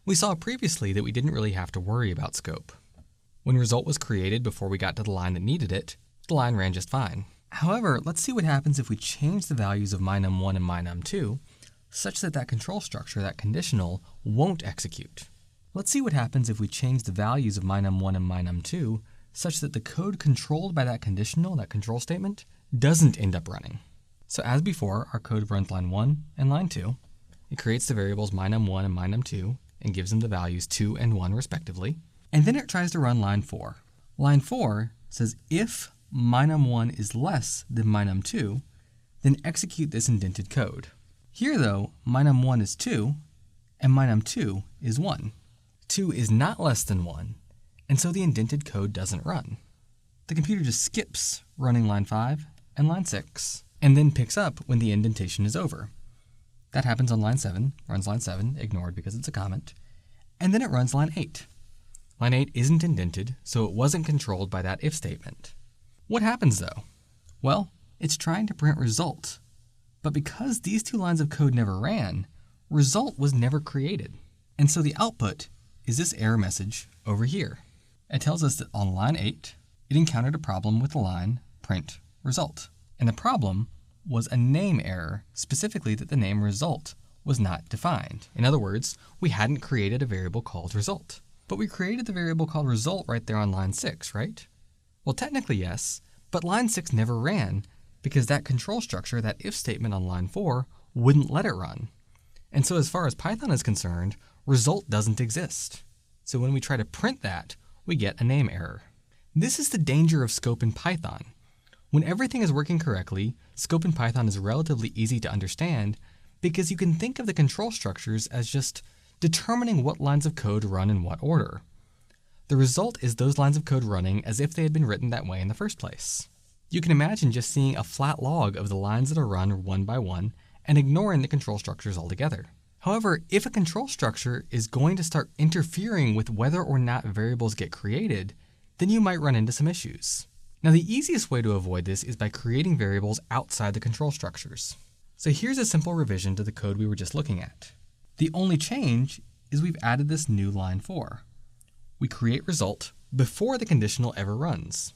We saw previously that we didn't really have to worry about scope. When result was created before we got to the line that needed it, the line ran just fine. However, let's see what happens if we change the values of mynum1 and mynum2 such that that control structure, that conditional, won't execute. Let's see what happens if we change the values of mynum1 and mynum2 such that the code controlled by that conditional, that control statement, doesn't end up running. So as before, our code runs line 1 and line 2. It creates the variables mynum1 and mynum2 and gives them the values 2 and 1 respectively. And then it tries to run line 4. Line 4 says if mynum1 is less than mynum2, then execute this indented code. Here though, mynum1 is 2 and mynum2 is 1. 2 is not less than 1, and so the indented code doesn't run. The computer just skips running line 5 and line 6, and then picks up when the indentation is over. That happens on line 7, runs line 7, ignored because it's a comment, and then it runs line 8. Line 8 isn't indented, so it wasn't controlled by that if statement. What happens though? Well, it's trying to print result, but because these two lines of code never ran, result was never created. And so the output is this error message over here. It tells us that on line 8, it encountered a problem with the line print result. And the problem was a name error, specifically that the name result was not defined. In other words, we hadn't created a variable called result. But we created the variable called result right there on line 6, right? Well, technically yes, but line 6 never ran because that control structure, that if statement on line 4, wouldn't let it run. And so as far as Python is concerned, result doesn't exist. So when we try to print that, we get a name error. This is the danger of scope in Python. When everything is working correctly, scope in Python is relatively easy to understand because you can think of the control structures as just determining what lines of code run in what order. The result is those lines of code running as if they had been written that way in the first place. You can imagine just seeing a flat log of the lines that are run one by one and ignoring the control structures altogether. However, if a control structure is going to start interfering with whether or not variables get created, then you might run into some issues. Now, the easiest way to avoid this is by creating variables outside the control structures. So here's a simple revision to the code we were just looking at. The only change is we've added this new line 4. We create result before the conditional ever runs.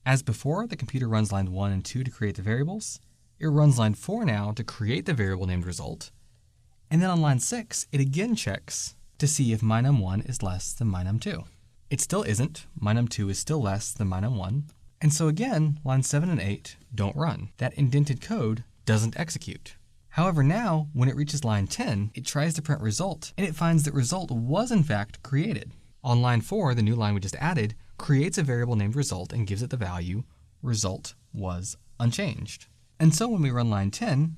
As before, the computer runs line 1 and 2 to create the variables. It runs line 4 now to create the variable named result. And then on line 6, it again checks to see if mynum1 is less than mynum2. It still isn't. mynum2 is still less than mynum1. And so again, lines 7 and 8 don't run. That indented code doesn't execute. However, now, when it reaches line 10, it tries to print result, and it finds that result was in fact created. On line 4, the new line we just added creates a variable named result and gives it the value result was unchanged. And so when we run line 10,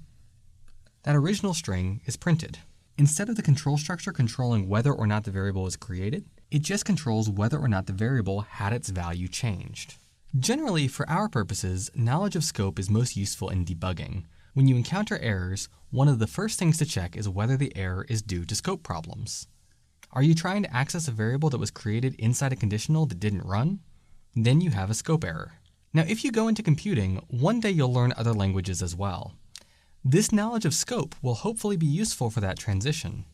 that original string is printed. Instead of the control structure controlling whether or not the variable was created, it just controls whether or not the variable had its value changed. Generally, for our purposes, knowledge of scope is most useful in debugging. When you encounter errors, one of the first things to check is whether the error is due to scope problems. Are you trying to access a variable that was created inside a conditional that didn't run? Then you have a scope error. Now, if you go into computing, one day you'll learn other languages as well. This knowledge of scope will hopefully be useful for that transition.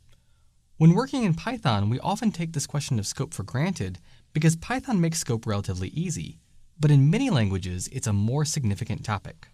When working in Python, we often take this question of scope for granted because Python makes scope relatively easy, but in many languages, it's a more significant topic.